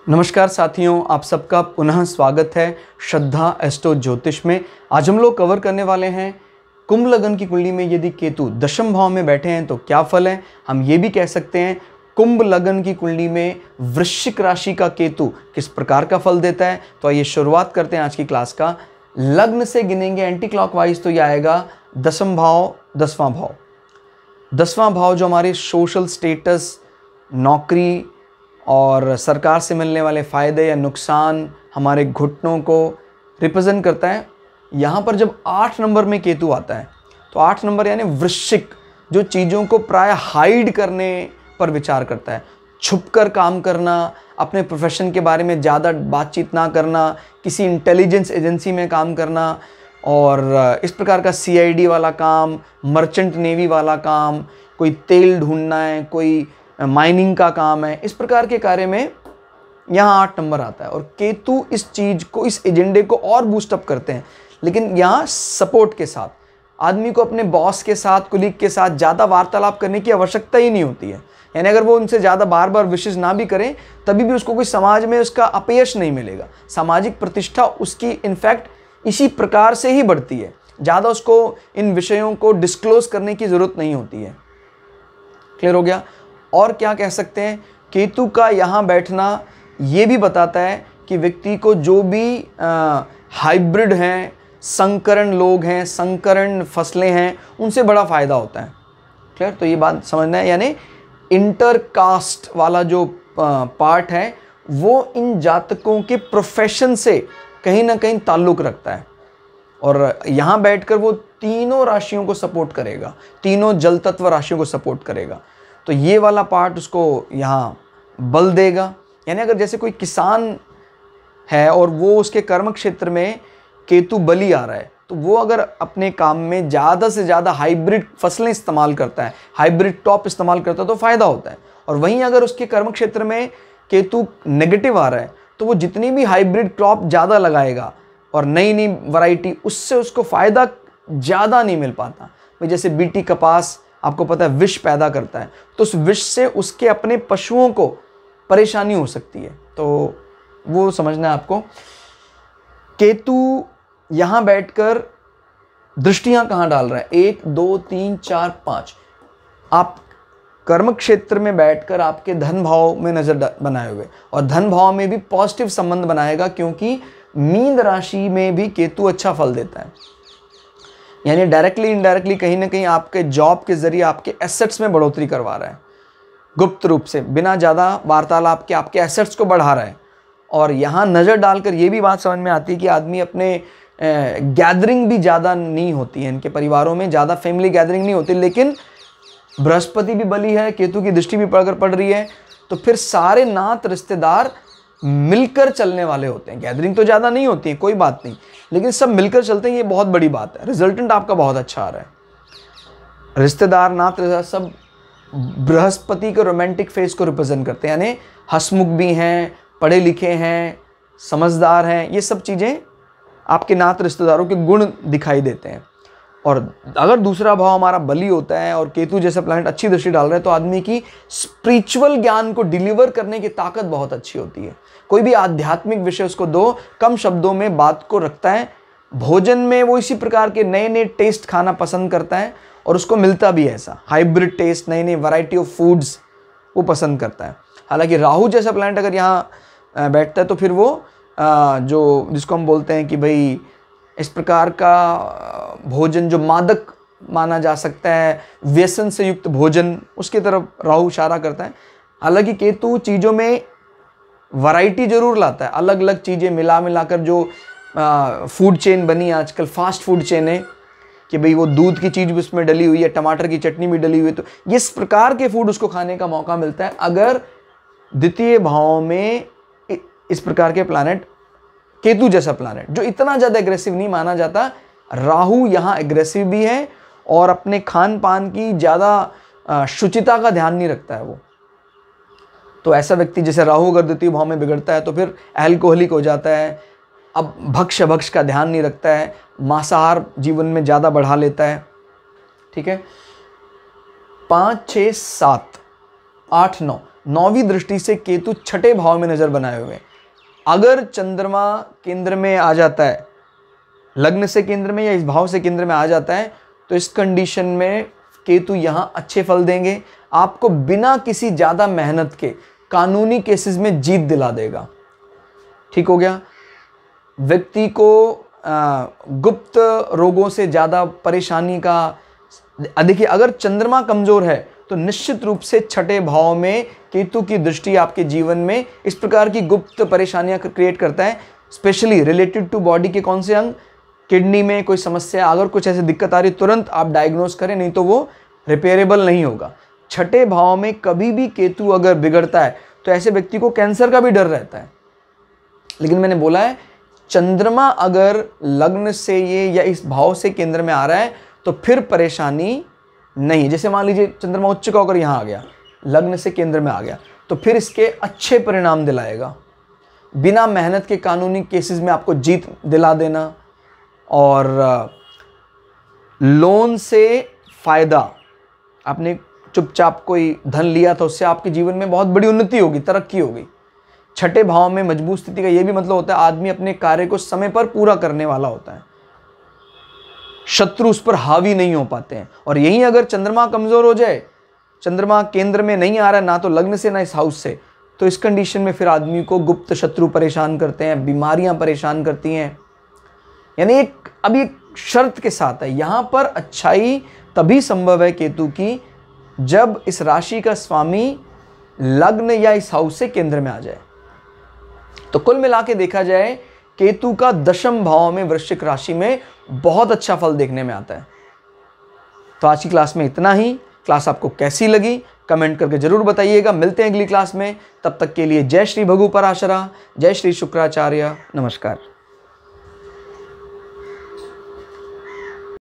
नमस्कार साथियों, आप सबका पुनः स्वागत है श्रद्धा एस्ट्रो ज्योतिष में। आज हम लोग कवर करने वाले हैं कुंभ लगन की कुंडली में यदि केतु दशम भाव में बैठे हैं तो क्या फल है। हम ये भी कह सकते हैं कुंभ लगन की कुंडली में वृश्चिक राशि का केतु किस प्रकार का फल देता है। तो आइए शुरुआत करते हैं आज की क्लास का। लग्न से गिनेंगे एंटी क्लॉकवाइज तो यह आएगा दशम भाव, 10वां भाव। 10वां भाव जो हमारे सोशल स्टेटस, नौकरी और सरकार से मिलने वाले फ़ायदे या नुकसान, हमारे घुटनों को रिप्रेजेंट करता है। यहाँ पर जब 8 नंबर में केतु आता है तो 8 नंबर यानी वृश्चिक, जो चीज़ों को प्राय हाइड करने पर विचार करता है, छुपकर काम करना, अपने प्रोफेशन के बारे में ज़्यादा बातचीत ना करना, किसी इंटेलिजेंस एजेंसी में काम करना और इस प्रकार का CID वाला काम, मर्चेंट नेवी वाला काम, कोई तेल ढूंढना है, कोई माइनिंग का काम है, इस प्रकार के कार्य में यहाँ 8 नंबर आता है। और केतु इस चीज़ को, इस एजेंडे को और बूस्टअप करते हैं, लेकिन यहाँ सपोर्ट के साथ। आदमी को अपने बॉस के साथ, कुलीग के साथ ज़्यादा वार्तालाप करने की आवश्यकता ही नहीं होती है। यानी अगर वो उनसे ज़्यादा बार बार विशेष ना भी करें तभी भी उसको कोई समाज में उसका अपयश नहीं मिलेगा। सामाजिक प्रतिष्ठा उसकी इनफैक्ट इसी प्रकार से ही बढ़ती है। ज़्यादा उसको इन विषयों को डिस्क्लोज करने की ज़रूरत नहीं होती है। क्लियर हो गया। और क्या कह सकते हैं, केतु का यहाँ बैठना ये भी बताता है कि व्यक्ति को जो भी हाइब्रिड हैं, संकरण लोग हैं, संकरण फसलें हैं, उनसे बड़ा फ़ायदा होता है। क्लियर। तो ये बात समझना है, यानी इंटरकास्ट वाला जो पार्ट है वो इन जातकों के प्रोफेशन से कहीं ना कहीं ताल्लुक़ रखता है। और यहाँ बैठकर वो तीनों राशियों को सपोर्ट करेगा, तीनों जल तत्व राशियों को सपोर्ट करेगा। तो ये वाला पार्ट उसको यहाँ बल देगा। यानी अगर जैसे कोई किसान है और वो उसके कर्म क्षेत्र में केतु बली आ रहा है, तो वो अगर अपने काम में ज़्यादा से ज़्यादा हाइब्रिड फसलें इस्तेमाल करता है, हाइब्रिड टॉप इस्तेमाल करता है तो फ़ायदा होता है। और वहीं अगर उसके कर्म क्षेत्र में केतु नेगेटिव आ रहा है तो वो जितनी भी हाइब्रिड क्रॉप ज़्यादा लगाएगा और नई नई वैरायटी, उससे उसको फ़ायदा ज़्यादा नहीं मिल पाता। भाई जैसे BT कपास आपको पता है विष पैदा करता है, तो उस विष से उसके अपने पशुओं को परेशानी हो सकती है। तो वो समझना है आपको। केतु यहाँ बैठकर दृष्टियां कहाँ डाल रहा है, 1 2 3 4 5। आप कर्म क्षेत्र में बैठकर आपके धन भाव में नजर बनाए हुए, और धन भाव में भी पॉजिटिव संबंध बनाएगा, क्योंकि मीन राशि में भी केतु अच्छा फल देता है। यानी डायरेक्टली इनडायरेक्टली कहीं ना कहीं आपके जॉब के जरिए आपके एसेट्स में बढ़ोतरी करवा रहा है, गुप्त रूप से बिना ज़्यादा वार्तालाप के आपके एसेट्स को बढ़ा रहा है। और यहाँ नज़र डालकर ये भी बात समझ में आती है कि आदमी अपने गैदरिंग भी ज़्यादा नहीं होती है, इनके परिवारों में ज़्यादा फैमिली गैदरिंग नहीं होती, लेकिन बृहस्पति भी बली है, केतु की दृष्टि भी पड़ रही है, तो फिर सारे नात रिश्तेदार मिलकर चलने वाले होते हैं। गैदरिंग तो ज़्यादा नहीं होती है, कोई बात नहीं, लेकिन सब मिलकर चलते हैं, ये बहुत बड़ी बात है। रिजल्टेंट आपका बहुत अच्छा आ रहा है। रिश्तेदार, नात रिश्तेदार सब बृहस्पति के रोमांटिक फेस को रिप्रेजेंट करते हैं, यानी हंसमुख भी हैं, पढ़े लिखे हैं, समझदार हैं, ये सब चीज़ें आपके नात रिश्तेदारों के गुण दिखाई देते हैं। और अगर दूसरा भाव हमारा बली होता है और केतु जैसा प्लैनेट अच्छी दृष्टि डाल रहा है, तो आदमी की स्पिरिचुअल ज्ञान को डिलीवर करने की ताकत बहुत अच्छी होती है। कोई भी आध्यात्मिक विषय उसको दो, कम शब्दों में बात को रखता है। भोजन में वो इसी प्रकार के नए नए टेस्ट खाना पसंद करता है, और उसको मिलता भी ऐसा हाइब्रिड टेस्ट, नई नई वैरायटी ऑफ फूड्स वो पसंद करता है। हालांकि राहु जैसा प्लैनेट अगर यहाँ बैठता है तो फिर वो जो जिसको हम बोलते हैं कि भाई इस प्रकार का भोजन जो मादक माना जा सकता है, व्यसन से युक्त भोजन, उसकी तरफ राहु इशारा करता है। हालांकि केतु चीज़ों में वैरायटी जरूर लाता है, अलग अलग चीज़ें मिला कर जो फूड चेन बनी आजकल, फास्ट फूड चेन है कि भाई वो दूध की चीज़ भी उसमें डली हुई है, टमाटर की चटनी भी डली हुई है, तो इस प्रकार के फूड उसको खाने का मौका मिलता है अगर द्वितीय भाव में इस प्रकार के प्लैनेट, केतु जैसा प्लैनेट जो इतना ज़्यादा एग्रेसिव नहीं माना जाता। राहु यहाँ एग्रेसिव भी है और अपने खान पान की ज़्यादा शुचिता का ध्यान नहीं रखता है वो। तो ऐसा व्यक्ति, जैसे राहु अगर द्वितीय भाव में बिगड़ता है तो फिर अल्कोहलिक हो जाता है, अब भक्ष का ध्यान नहीं रखता है, मांसाहार जीवन में ज़्यादा बढ़ा लेता है। ठीक है। 5 6 7 8 9 9वीं दृष्टि से केतु छठे भाव में नजर बनाए हुए। अगर चंद्रमा केंद्र में आ जाता है, लग्न से केंद्र में या इस भाव से केंद्र में आ जाता है, तो इस कंडीशन में केतु यहां अच्छे फल देंगे। आपको बिना किसी ज्यादा मेहनत के कानूनी केसेस में जीत दिला देगा। ठीक हो गया। व्यक्ति को गुप्त रोगों से ज्यादा परेशानी का, देखिए अगर चंद्रमा कमजोर है तो निश्चित रूप से छठे भाव में केतु की दृष्टि आपके जीवन में इस प्रकार की गुप्त परेशानियां क्रिएट करता है, स्पेशली रिलेटेड टू बॉडी के कौन से अंग, किडनी में कोई समस्या, अगर कुछ ऐसी दिक्कत आ रही तुरंत आप डायग्नोस करें, नहीं तो वो रिपेयरेबल नहीं होगा। छठे भाव में कभी भी केतु अगर बिगड़ता है तो ऐसे व्यक्ति को कैंसर का भी डर रहता है। लेकिन मैंने बोला है चंद्रमा अगर लग्न से ये या इस भाव से केंद्र में आ रहा है तो फिर परेशानी नहीं। जैसे मान लीजिए चंद्रमा उच्च का होकर यहाँ आ गया, लग्न से केंद्र में आ गया, तो फिर इसके अच्छे परिणाम दिलाएगा। बिना मेहनत के कानूनी केसेस में आपको जीत दिला देना, और लोन से फायदा, आपने चुपचाप कोई धन लिया था उससे आपके जीवन में बहुत बड़ी उन्नति होगी, तरक्की होगी। छठे भाव में मजबूत स्थिति का यह भी मतलब होता है आदमी अपने कार्य को समय पर पूरा करने वाला होता है, शत्रु उस पर हावी नहीं हो पाते हैं। और यहीं अगर चंद्रमा कमजोर हो जाए, चंद्रमा केंद्र में नहीं आ रहा है ना तो लग्न से ना इस हाउस से, तो इस कंडीशन में फिर आदमी को गुप्त शत्रु परेशान करते हैं, बीमारियां परेशान करती हैं। यानी एक शर्त के साथ है, यहां पर अच्छाई तभी संभव है केतु की जब इस राशि का स्वामी लग्न या इस हाउस से केंद्र में आ जाए। तो कुल मिला के देखा जाए केतु का दशम भाव में वृश्चिक राशि में बहुत अच्छा फल देखने में आता है। तो आज की क्लास में इतना ही। क्लास आपको कैसी लगी कमेंट करके जरूर बताइएगा। मिलते हैं अगली क्लास में, तब तक के लिए जय श्री भगु पराशरा, जय श्री शुक्राचार्य, नमस्कार।